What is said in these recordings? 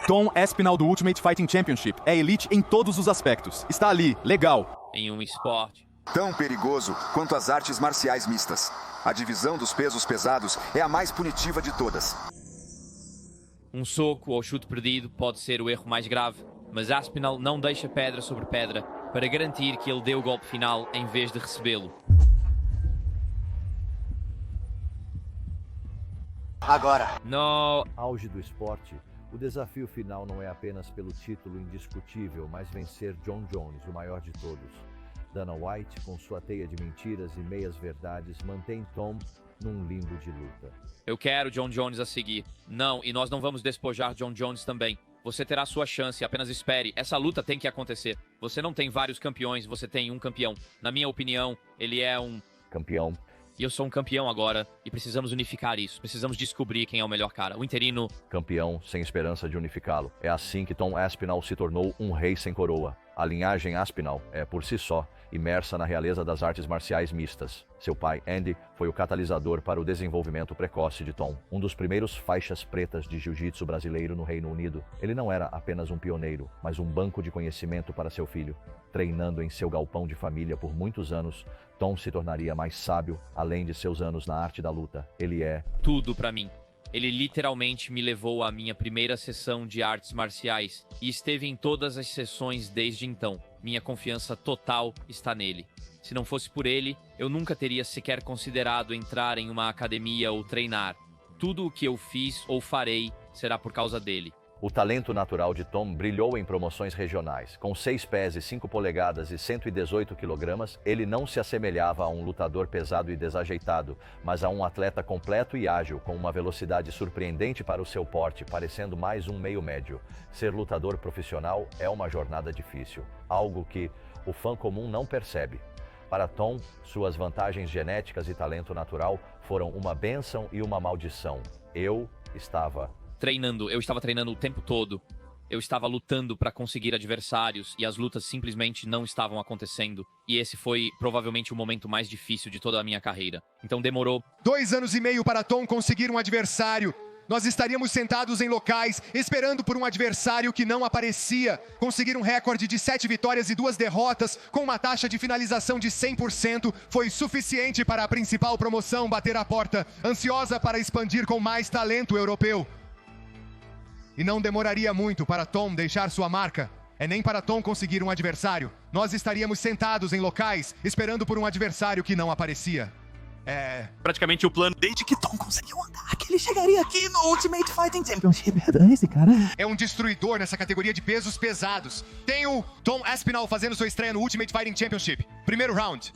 Tom Aspinall do Ultimate Fighting Championship é elite em todos os aspectos. Está ali, legal. Em um esporte. Tão perigoso quanto as artes marciais mistas. A divisão dos pesos pesados é a mais punitiva de todas. Um soco ou chute perdido pode ser o erro mais grave, mas Aspinall não deixa pedra sobre pedra para garantir que ele dê o golpe final em vez de recebê-lo. Agora. No. Auge do esporte, o desafio final não é apenas pelo título indiscutível, mas vencer Jon Jones, o maior de todos. Dana White, com sua teia de mentiras e meias-verdades, mantém Tom num limbo de luta. Eu quero Jon Jones a seguir. Não, e nós não vamos despojar Jon Jones também. Você terá sua chance, apenas espere. Essa luta tem que acontecer. Você não tem vários campeões, você tem um campeão. Na minha opinião, ele é um... campeão. E eu sou um campeão agora, e precisamos unificar isso. Precisamos descobrir quem é o melhor cara. O interino... campeão sem esperança de unificá-lo. É assim que Tom Aspinall se tornou um rei sem coroa. A linhagem Aspinall é, por si só, imersa na realeza das artes marciais mistas. Seu pai, Andy, foi o catalisador para o desenvolvimento precoce de Tom, um dos primeiros faixas pretas de jiu-jitsu brasileiro no Reino Unido. Ele não era apenas um pioneiro, mas um banco de conhecimento para seu filho. Treinando em seu galpão de família por muitos anos, Tom se tornaria mais sábio, além de seus anos na arte da luta. Ele é... tudo pra mim. Ele literalmente me levou à minha primeira sessão de artes marciais e esteve em todas as sessões desde então. Minha confiança total está nele. Se não fosse por ele, eu nunca teria sequer considerado entrar em uma academia ou treinar. Tudo o que eu fiz ou farei será por causa dele. O talento natural de Tom brilhou em promoções regionais. Com 6 pés e 5 polegadas e 118 quilogramas, ele não se assemelhava a um lutador pesado e desajeitado, mas a um atleta completo e ágil, com uma velocidade surpreendente para o seu porte, parecendo mais um meio médio. Ser lutador profissional é uma jornada difícil, algo que o fã comum não percebe. Para Tom, suas vantagens genéticas e talento natural foram uma bênção e uma maldição. Eu estava treinando o tempo todo. Eu estava lutando para conseguir adversários e as lutas simplesmente não estavam acontecendo. E esse foi provavelmente o momento mais difícil de toda a minha carreira. Então demorou 2 anos e meio para Tom conseguir um adversário. Nós estaríamos sentados em locais, esperando por um adversário que não aparecia. Conseguir um recorde de 7 vitórias e 2 derrotas, com uma taxa de finalização de 100%, foi suficiente para a principal promoção bater a porta, ansiosa para expandir com mais talento europeu. E não demoraria muito para Tom deixar sua marca. Nem para Tom conseguir um adversário. Nós estaríamos sentados em locais, esperando por um adversário que não aparecia. Praticamente o plano Desde que Tom conseguiu andar, que ele chegaria aqui no Ultimate Fighting Championship. Esse cara é um destruidor nessa categoria de pesos pesados. Tem o Tom Aspinall fazendo sua estreia no Ultimate Fighting Championship. Primeiro round.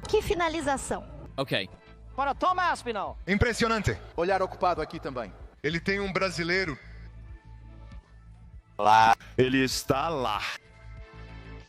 Que finalização. Ok. para Tom Aspinall. Impressionante. Olhar ocupado aqui também. Ele tem um brasileiro. lá. Ele está lá.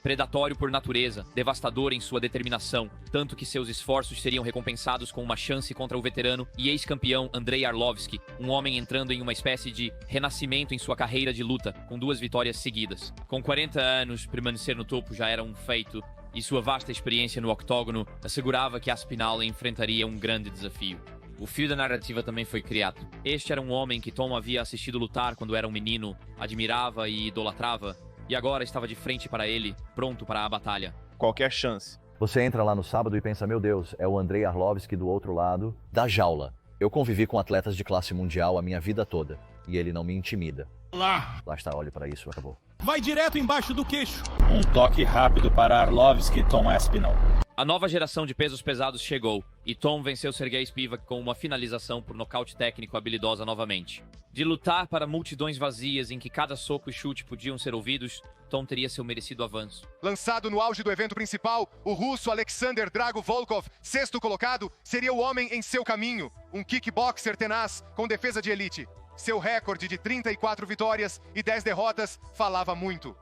Predatório por natureza, devastador em sua determinação, tanto que seus esforços seriam recompensados com uma chance contra o veterano e ex-campeão Andrei Arlovski, um homem entrando em uma espécie de renascimento em sua carreira de luta, com 2 vitórias seguidas. Com 40 anos, permanecer no topo já era um feito, e sua vasta experiência no octógono assegurava que Aspinall enfrentaria um grande desafio. O fio da narrativa também foi criado. Este era um homem que Tom havia assistido lutar quando era um menino, admirava e idolatrava, e agora estava de frente para ele, pronto para a batalha. Qualquer chance. Você entra lá no sábado e pensa, meu Deus, é o Andrei Arlovski do outro lado da jaula. Eu convivi com atletas de classe mundial a minha vida toda, e ele não me intimida. Lá está, olhe para isso, acabou. Vai direto embaixo do queixo. Um toque rápido para Arlovski e Tom Aspinall. A nova geração de pesos pesados chegou, e Tom venceu Sergei Spivak com uma finalização por nocaute técnico habilidosa novamente. De lutar para multidões vazias em que cada soco e chute podiam ser ouvidos, Tom teria seu merecido avanço. Lançado no auge do evento principal, o russo Alexander Drago Volkov, 6º colocado, seria o homem em seu caminho. Um kickboxer tenaz com defesa de elite. Seu recorde de 34 vitórias e 10 derrotas falava muito.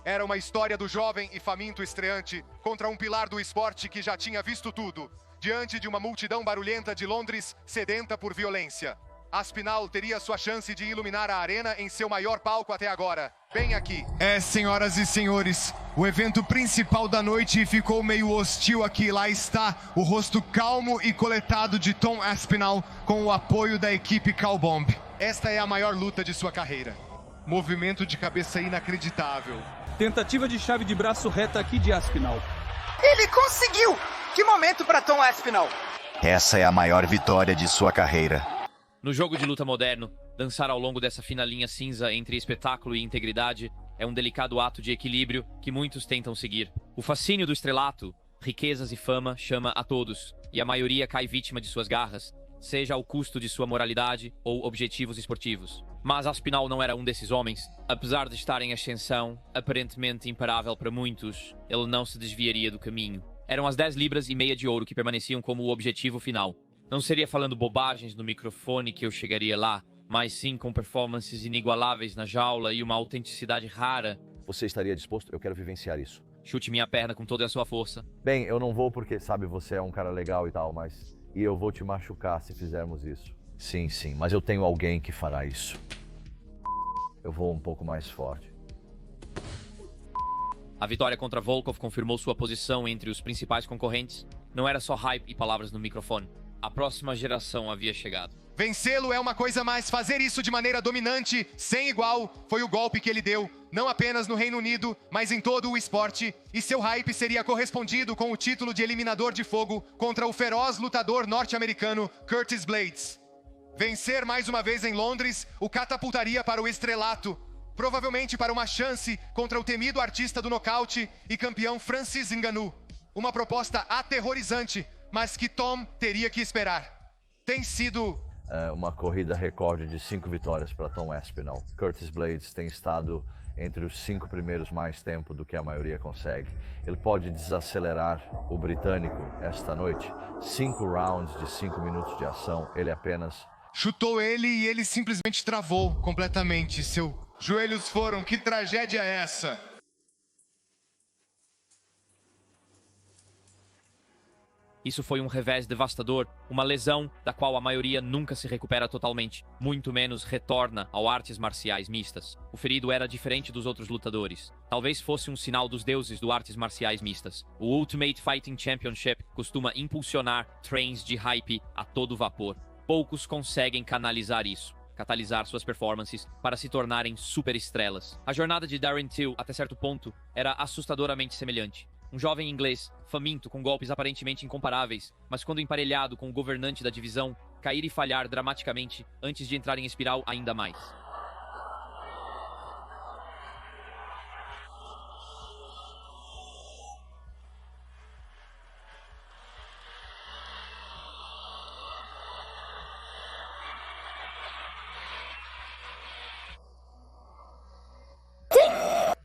Era uma história do jovem e faminto estreante contra um pilar do esporte que já tinha visto tudo, diante de uma multidão barulhenta de Londres sedenta por violência. Aspinall teria sua chance de iluminar a arena em seu maior palco até agora, bem aqui. Senhoras e senhores, o evento principal da noite ficou meio hostil aqui. Lá está o rosto calmo e coletado de Tom Aspinall com o apoio da equipe Cowbomb. Esta é a maior luta de sua carreira. Movimento de cabeça inacreditável. Tentativa de chave de braço reta aqui de Aspinall. Ele conseguiu! Que momento para Tom Aspinall! Essa é a maior vitória de sua carreira. No jogo de luta moderno, dançar ao longo dessa fina linha cinza entre espetáculo e integridade é um delicado ato de equilíbrio que muitos tentam seguir. O fascínio do estrelato, riquezas e fama chama a todos, e a maioria cai vítima de suas garras, seja ao custo de sua moralidade ou objetivos esportivos. Mas Aspinall não era um desses homens. Apesar de estar em ascensão, aparentemente imparável para muitos, ele não se desviaria do caminho. Eram as 10 libras e meia de ouro que permaneciam como o objetivo final. Não seria falando bobagens no microfone que eu chegaria lá, mas sim com performances inigualáveis na jaula e uma autenticidade rara. Você estaria disposto? Eu quero vivenciar isso. Chute minha perna com toda a sua força. Bem, eu não vou porque, sabe, você é um cara legal e tal, mas... E eu vou te machucar se fizermos isso. Sim, mas eu tenho alguém que fará isso. Eu vou um pouco mais forte. A vitória contra Volkov confirmou sua posição entre os principais concorrentes. Não era só hype e palavras no microfone. A próxima geração havia chegado. Vencê-lo é uma coisa, mas fazer isso de maneira dominante, sem igual, foi o golpe que ele deu, não apenas no Reino Unido, mas em todo o esporte, e seu hype seria correspondido com o título de eliminador de fogo contra o feroz lutador norte-americano Curtis Blades. Vencer mais uma vez em Londres o catapultaria para o estrelato, provavelmente para uma chance contra o temido artista do nocaute e campeão Francis Ngannou. Uma proposta aterrorizante, mas que Tom teria que esperar. Tem sido... uma corrida recorde de 5 vitórias para Tom Aspinall. Curtis Blades tem estado entre os 5 primeiros mais tempo do que a maioria consegue. Ele pode desacelerar o britânico esta noite. 5 rounds de 5 minutos de ação, ele apenas... Chutou ele e ele simplesmente travou completamente. Seus joelhos foram... Que tragédia é essa? Isso foi um revés devastador, uma lesão da qual a maioria nunca se recupera totalmente, muito menos retorna ao artes marciais mistas. O ferido era diferente dos outros lutadores. Talvez fosse um sinal dos deuses do artes marciais mistas. O Ultimate Fighting Championship costuma impulsionar trains de hype a todo vapor. Poucos conseguem canalizar isso, catalisar suas performances para se tornarem superestrelas. A jornada de Darren Till, até certo ponto, era assustadoramente semelhante. Um jovem inglês, faminto, com golpes aparentemente incomparáveis, mas quando emparelhado com o governante da divisão, cair e falhar dramaticamente antes de entrar em espiral ainda mais.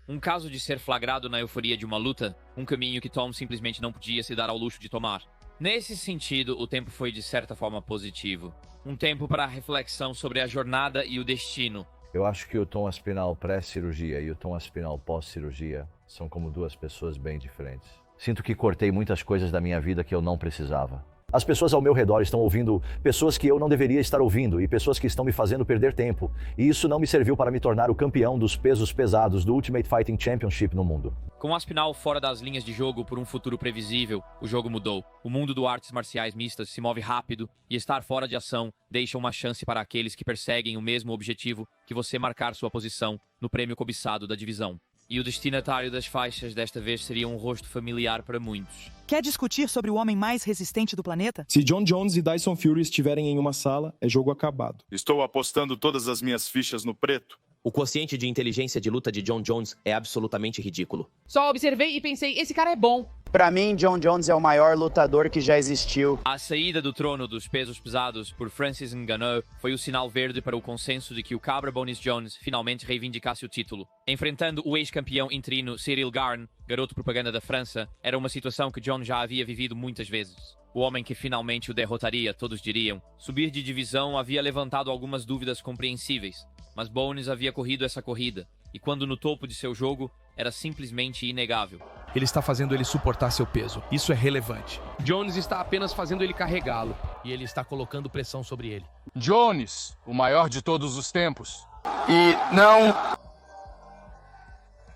Um caso de ser flagrado na euforia de uma luta, um caminho que Tom simplesmente não podia se dar ao luxo de tomar. Nesse sentido, o tempo foi de certa forma positivo. Um tempo para a reflexão sobre a jornada e o destino. Eu acho que o Tom Aspinall pré-cirurgia e o Tom Aspinall pós-cirurgia são como 2 pessoas bem diferentes. Sinto que cortei muitas coisas da minha vida que eu não precisava. As pessoas ao meu redor estão ouvindo pessoas que eu não deveria estar ouvindo e pessoas que estão me fazendo perder tempo. E isso não me serviu para me tornar o campeão dos pesos pesados do Ultimate Fighting Championship no mundo. Com Aspinall fora das linhas de jogo por um futuro previsível, o jogo mudou. O mundo do artes marciais mistas se move rápido e estar fora de ação deixa uma chance para aqueles que perseguem o mesmo objetivo que você marcar sua posição no prêmio cobiçado da divisão. E o destinatário das faixas desta vez seria um rosto familiar para muitos. Quer discutir sobre o homem mais resistente do planeta? Se John Jones e Tyson Fury estiverem em uma sala, é jogo acabado. Estou apostando todas as minhas fichas no preto. O quociente de inteligência de luta de John Jones é absolutamente ridículo. Só observei e pensei, esse cara é bom. Pra mim, John Jones é o maior lutador que já existiu. A saída do trono dos pesos pesados por Francis Ngannou foi o sinal verde para o consenso de que o Cabra Bones Jones finalmente reivindicasse o título. Enfrentando o ex-campeão interino Cyril Garn, garoto propaganda da França, era uma situação que John já havia vivido muitas vezes. O homem que finalmente o derrotaria, todos diriam. Subir de divisão havia levantado algumas dúvidas compreensíveis, mas Bones havia corrido essa corrida, e quando no topo de seu jogo, era simplesmente inegável. Ele está fazendo ele suportar seu peso. Isso é relevante. Jones está apenas fazendo ele carregá-lo. E ele está colocando pressão sobre ele. Jones, o maior de todos os tempos. E não...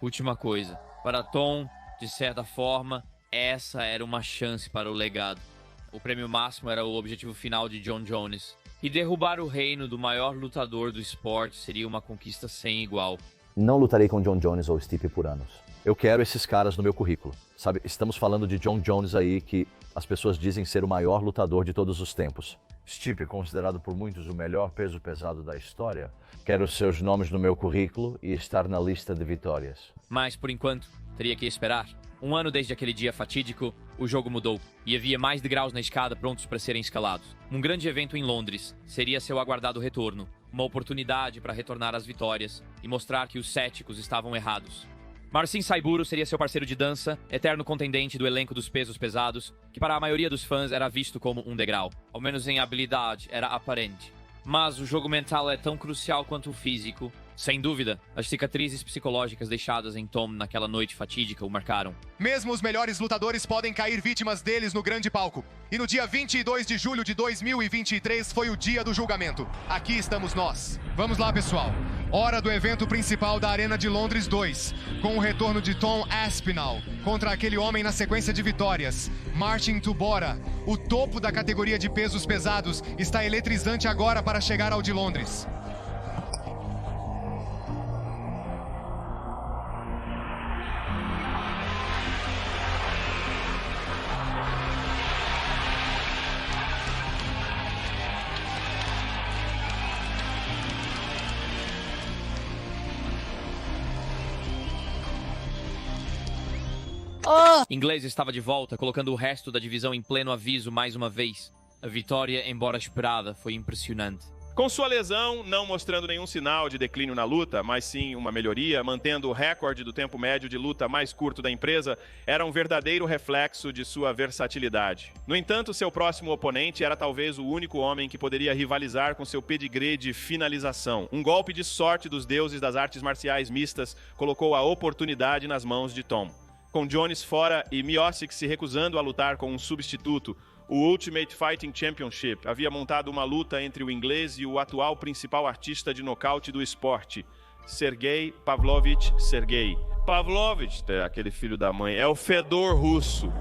Última coisa. Para Tom, de certa forma, essa era uma chance para o legado. O prêmio máximo era o objetivo final de John Jones. E derrubar o reino do maior lutador do esporte seria uma conquista sem igual. Não lutarei com John Jones ou Stipe por anos. Eu quero esses caras no meu currículo. Sabe, estamos falando de John Jones aí, que as pessoas dizem ser o maior lutador de todos os tempos. Stipe, considerado por muitos o melhor peso pesado da história. Quero seus nomes no meu currículo e estar na lista de vitórias. Mas, por enquanto, teria que esperar. Um ano desde aquele dia fatídico, o jogo mudou e havia mais degraus na escada prontos para serem escalados. Um grande evento em Londres seria seu aguardado retorno, uma oportunidade para retornar às vitórias e mostrar que os céticos estavam errados. Marcin Saiburo seria seu parceiro de dança, eterno contendente do elenco dos pesos pesados, que para a maioria dos fãs era visto como um degrau. Ao menos em habilidade, era aparente. Mas o jogo mental é tão crucial quanto o físico. Sem dúvida, as cicatrizes psicológicas deixadas em Tom naquela noite fatídica o marcaram. Mesmo os melhores lutadores podem cair vítimas deles no grande palco. E no dia 22 de julho de 2023 foi o dia do julgamento. Aqui estamos nós. Vamos lá, pessoal. Hora do evento principal da Arena de Londres 2, com o retorno de Tom Aspinall contra aquele homem na sequência de vitórias, Marcin Tybura. O topo da categoria de pesos pesados está eletrizante agora para chegar ao de Londres. Inglês estava de volta, colocando o resto da divisão em pleno aviso mais uma vez. A vitória, embora esperada, foi impressionante. Com sua lesão, não mostrando nenhum sinal de declínio na luta, mas sim uma melhoria, mantendo o recorde do tempo médio de luta mais curto da empresa, era um verdadeiro reflexo de sua versatilidade. No entanto, seu próximo oponente era talvez o único homem que poderia rivalizar com seu pedigree de finalização. Um golpe de sorte dos deuses das artes marciais mistas colocou a oportunidade nas mãos de Tom. Com Jones fora e Miocic se recusando a lutar com um substituto, o Ultimate Fighting Championship havia montado uma luta entre o inglês e o atual principal artista de nocaute do esporte, Sergei Pavlovich Sergei. Pavlovich, aquele filho da mãe, é o Fedor russo.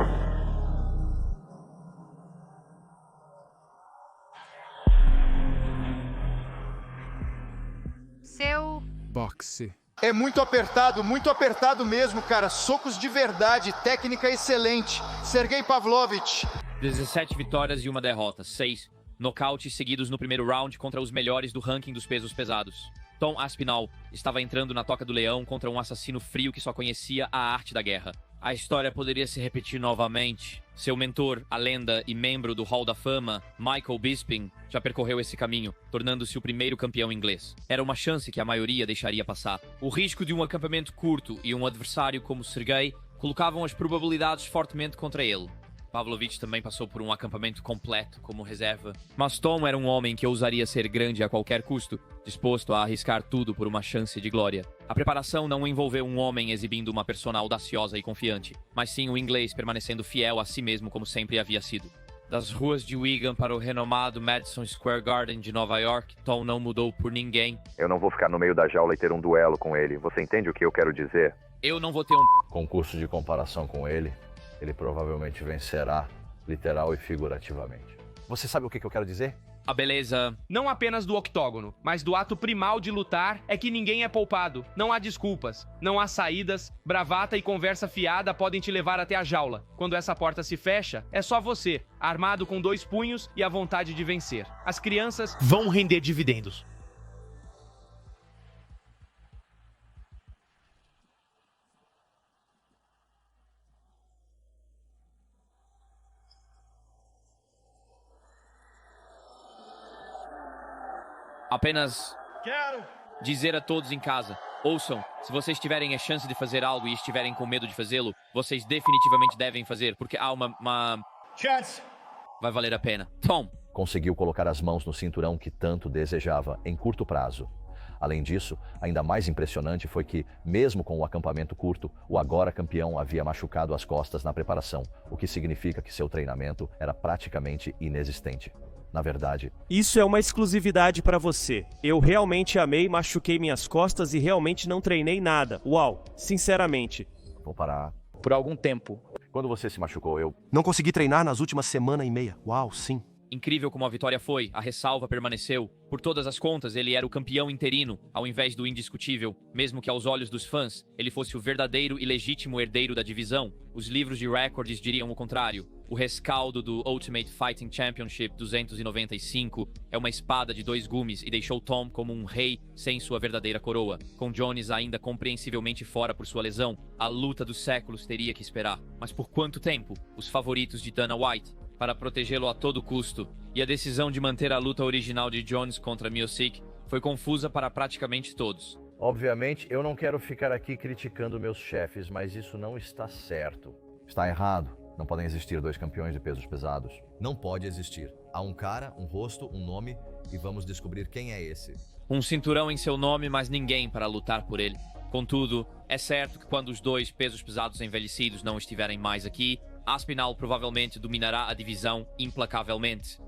Seu boxe. É muito apertado mesmo, cara. Socos de verdade, técnica excelente. Sergei Pavlovich. 17 vitórias e uma derrota, 6 nocautes seguidos no primeiro round contra os melhores do ranking dos pesos pesados. Tom Aspinall estava entrando na toca do leão contra um assassino frio que só conhecia a arte da guerra. A história poderia se repetir novamente. Seu mentor, a lenda e membro do Hall da Fama, Michael Bisping, já percorreu esse caminho, tornando-se o primeiro campeão inglês. Era uma chance que a maioria deixaria passar. O risco de um acampamento curto e um adversário como Sergei colocavam as probabilidades fortemente contra ele. Pavlovich também passou por um acampamento completo como reserva. Mas Tom era um homem que ousaria ser grande a qualquer custo, disposto a arriscar tudo por uma chance de glória. A preparação não envolveu um homem exibindo uma persona audaciosa e confiante, mas sim o inglês permanecendo fiel a si mesmo como sempre havia sido. Das ruas de Wigan para o renomado Madison Square Garden de Nova York, Tom não mudou por ninguém. Eu não vou ficar no meio da jaula e ter um duelo com ele. Você entende o que eu quero dizer? Eu não vou ter um concurso de comparação com ele. Ele provavelmente vencerá, literal e figurativamente. Você sabe o que eu quero dizer? A beleza, não apenas do octógono, mas do ato primal de lutar, é que ninguém é poupado. Não há desculpas, não há saídas, bravata e conversa fiada podem te levar até a jaula. Quando essa porta se fecha, é só você, armado com 2 punhos e a vontade de vencer. As crianças vão render dividendos. Apenas dizer a todos em casa, ouçam, se vocês tiverem a chance de fazer algo e estiverem com medo de fazê-lo, vocês definitivamente devem fazer, porque há uma chance. Vai valer a pena. Tom conseguiu colocar as mãos no cinturão que tanto desejava em curto prazo. Além disso, ainda mais impressionante foi que, mesmo com o acampamento curto, o agora campeão havia machucado as costas na preparação, o que significa que seu treinamento era praticamente inexistente. Na verdade, isso é uma exclusividade para você. Eu realmente amei, machuquei minhas costas e realmente não treinei nada. Uau, sinceramente. Vou parar. Por algum tempo. Quando você se machucou, eu não consegui treinar nas últimas semana e meia. Uau, sim. Incrível como a vitória foi, a ressalva permaneceu. Por todas as contas, ele era o campeão interino, ao invés do indiscutível, mesmo que aos olhos dos fãs, ele fosse o verdadeiro e legítimo herdeiro da divisão. Os livros de recordes diriam o contrário. O rescaldo do Ultimate Fighting Championship 295 é uma espada de 2 gumes e deixou Tom como um rei sem sua verdadeira coroa. Com Jones ainda compreensivelmente fora por sua lesão, a luta dos séculos teria que esperar. Mas por quanto tempo? Os favoritos de Dana White para protegê-lo a todo custo, e a decisão de manter a luta original de Jones contra Miocic foi confusa para praticamente todos. Obviamente, eu não quero ficar aqui criticando meus chefes, mas isso não está certo. Está errado. Não podem existir 2 campeões de pesos pesados. Não pode existir. Há um cara, um rosto, um nome, e vamos descobrir quem é esse. Um cinturão em seu nome, mas ninguém para lutar por ele. Contudo, é certo que quando os 2 pesos pesados envelhecidos não estiverem mais aqui, Aspinall provavelmente dominará a divisão implacavelmente.